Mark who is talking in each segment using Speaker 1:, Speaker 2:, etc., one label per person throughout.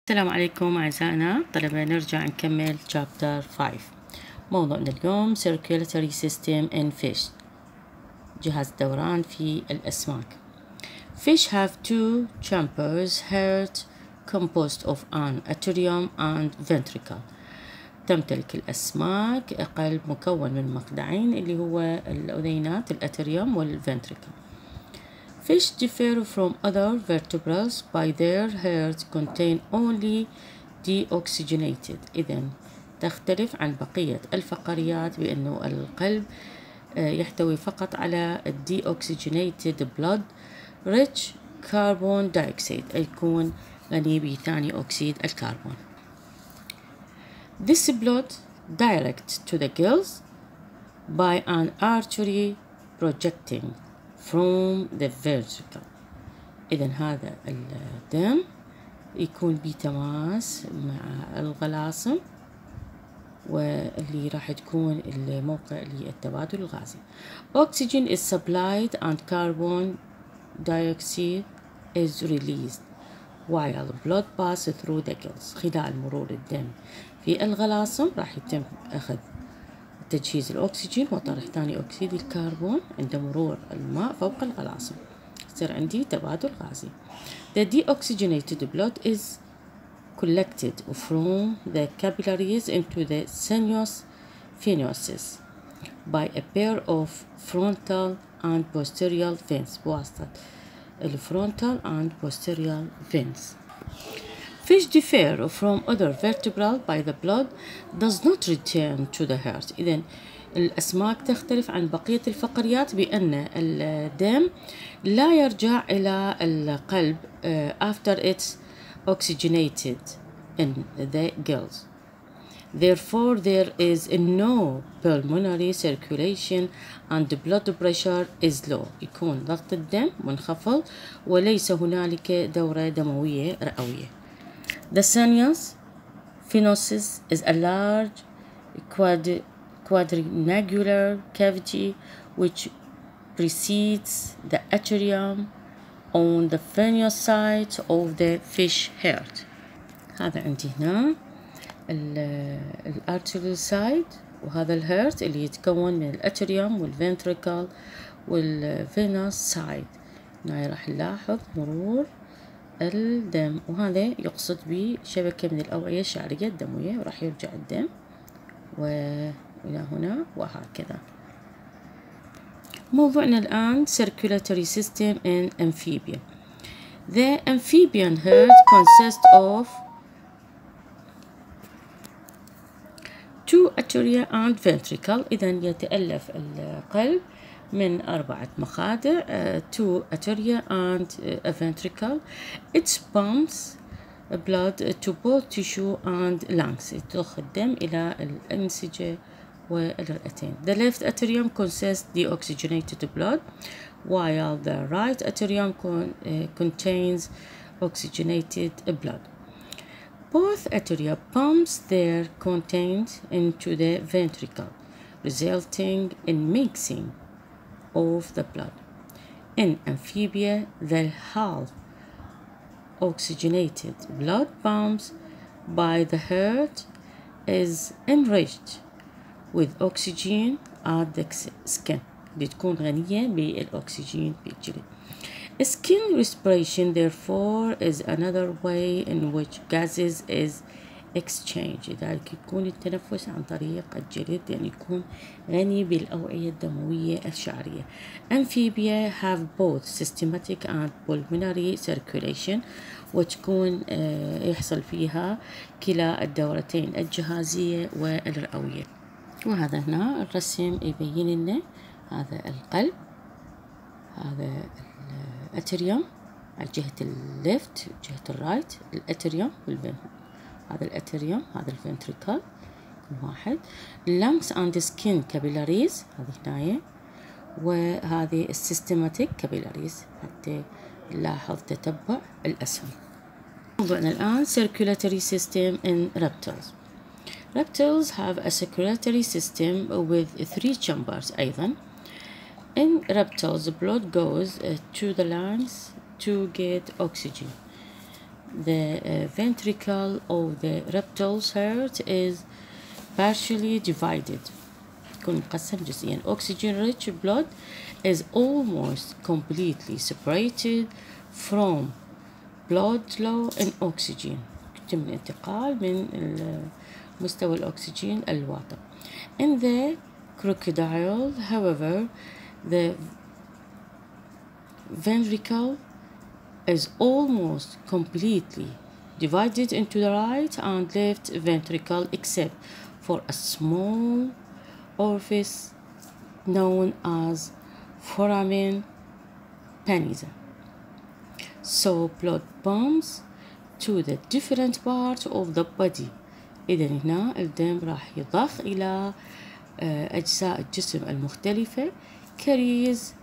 Speaker 1: السلام عليكم أعزائنا طلبة، نرجع نكمل chapter 5. موضوعنا اليوم circulatory system in fish، جهاز دوران في الأسماك. Fish have two chambers, heart composed of an atrium and ventricle. تمتلك الأسماك قلب مكون من مقدعين اللي هو الأذينات الأتريوم والفنتريكل. Fish differ from other vertebrates by their hearts contain only deoxygenated. إذن تختلف عن بقية الفقاريات بأنه القلب يحتوي فقط على deoxygenated blood rich carbon dioxide، يكون غني بثاني أكسيد الكربون. This blood direct to the gills by an artery projecting from the ventricle. إذن هذا الدم يكون بتماس مع الغلاصم واللي راح تكون الموقع للتبادل الغازي. Oxygen is supplied and carbon dioxide is released while blood passes through the gills. خلال مرور الدم في الغلاصم راح يتم أخذ تجهيز الأكسجين وطرح ثاني أكسيد الكربون عند مرور الماء فوق الغلاصم، يصير عندي تبادل غازي. The deoxygenated blood is collected from the capillaries into the sinus venosus by a pair of frontal and posterior veins، بواسطة الفرونتال and posterior veins. Fish differ from other vertebrates by the blood does not return to the heart. إذن الأسماك تختلف عن بقية الفقريات بأن الدم لا يرجع إلى القلب after it's oxygenated in the gills. Therefore, there is no pulmonary circulation and the blood pressure is low. يكون ضغط الدم منخفض وليس هنالك دورة دموية رئوية. The sinus venosus is a large quadrangular cavity which precedes the atrium on the venous side of the fish heart. هذا عندي هنا الارتريال سايد وهذا الهيرت اللي يتكون من الاتريوم والفنتريكل والفينوس سايد. هنا راح نلاحظ مرور الدم، وهذا يقصد بشبكة من الأوعية الشعرية الدموية، وراح يرجع الدم وإلى هنا وهكذا. موضوعنا الآن circulatory system in amphibia. The amphibian heart consists of two atria and ventricle. إذن يتألف القلب من 4 مخادع two atria and a ventricle. It pumps blood to both tissue and lungs. تضخ الدم إلى الأنسجة والرئتين. The left atrium consists deoxygenated blood while the right atrium contains oxygenated blood. Both atria pumps their contents into the ventricle, resulting in mixing of the blood. In amphibia, the half oxygenated blood pumped by the heart is enriched with oxygen at the skin. بتكون غنية بالأكسجين في الجلد. Skin respiration therefore is another way in which gases is exchange. لذلك يكون التنفس عن طريق الجلد، يعني يكون غني بالأوعية الدموية الشعرية. Amphibia have both systematic and pulmonary circulation، وتكون يحصل فيها كلا الدورتين الجهازية والرئوية. وهذا هنا الرسم يبين لنا هذا القلب، هذا الاتريوم على جهة الليفت جهة الرايت، الاتريوم هذا الاتريوم، هذا الفنتريكل واحد. lungs and skin capillaries هذه هناية، وهذه السيستماتيك capillaries حتى نلاحظ تتبع الأسهم. موضوعنا الآن circulatory system in reptiles. Reptiles have a circulatory system with 3 chambers أيضا. In reptiles, the blood goes to the lungs to get oxygen. the ventricle of the reptile's heart is partially divided. يكون مقسم جزئيا. Oxygen-rich blood is almost completely separated from blood low in oxygen. يتم الانتقال من مستوى الأكسجين الواطي. In the crocodile, however, the ventricle is almost completely divided into the right and left ventricle except for a small orifice known as foramen penisa. So blood pumps to the different parts of the body. إذا هنا الدم راح يضخ إلى أجزاء الجسم المختلفة. carries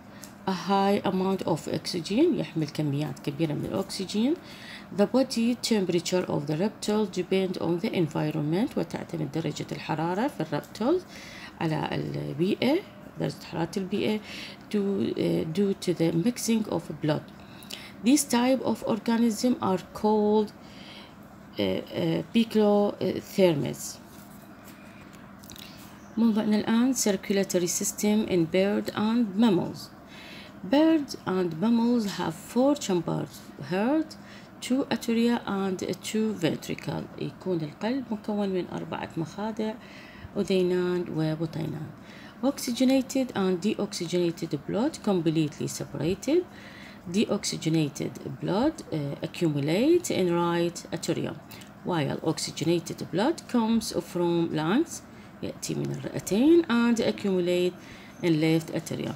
Speaker 1: a high amount of oxygen. يحمل كميات كبيرة من الأكسجين. The body temperature of the reptile depend on the environment. وتعتمد درجة الحرارة في الربتل على البيئة، درجة حرارة البيئة due to the mixing of blood. These type of organisms are called piclotherms. موضوعنا الآن circulatory system in bird and mammals. Birds and mammals have 4 chambers: heart, 2 atria and 2 ventricle. يكون القلب مكون من 4 مخادع، أذينان وبطينان. Oxygenated and deoxygenated blood completely separated. Deoxygenated blood accumulates in right atrium, while oxygenated blood comes from lungs يأتي من الرئتين and accumulate in left atrium.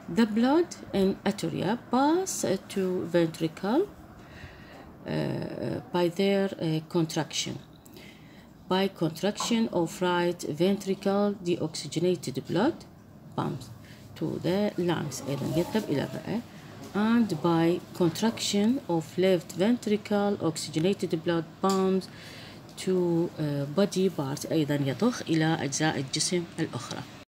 Speaker 1: The blood in atria pass to ventricle by their contraction. By contraction of right ventricle, deoxygenated blood pumps to the lungs أيضا يذهب إلى الرئة. And by contraction of left ventricle, oxygenated blood pumps to body parts أيضا يضخ إلى أجزاء الجسم الأخرى.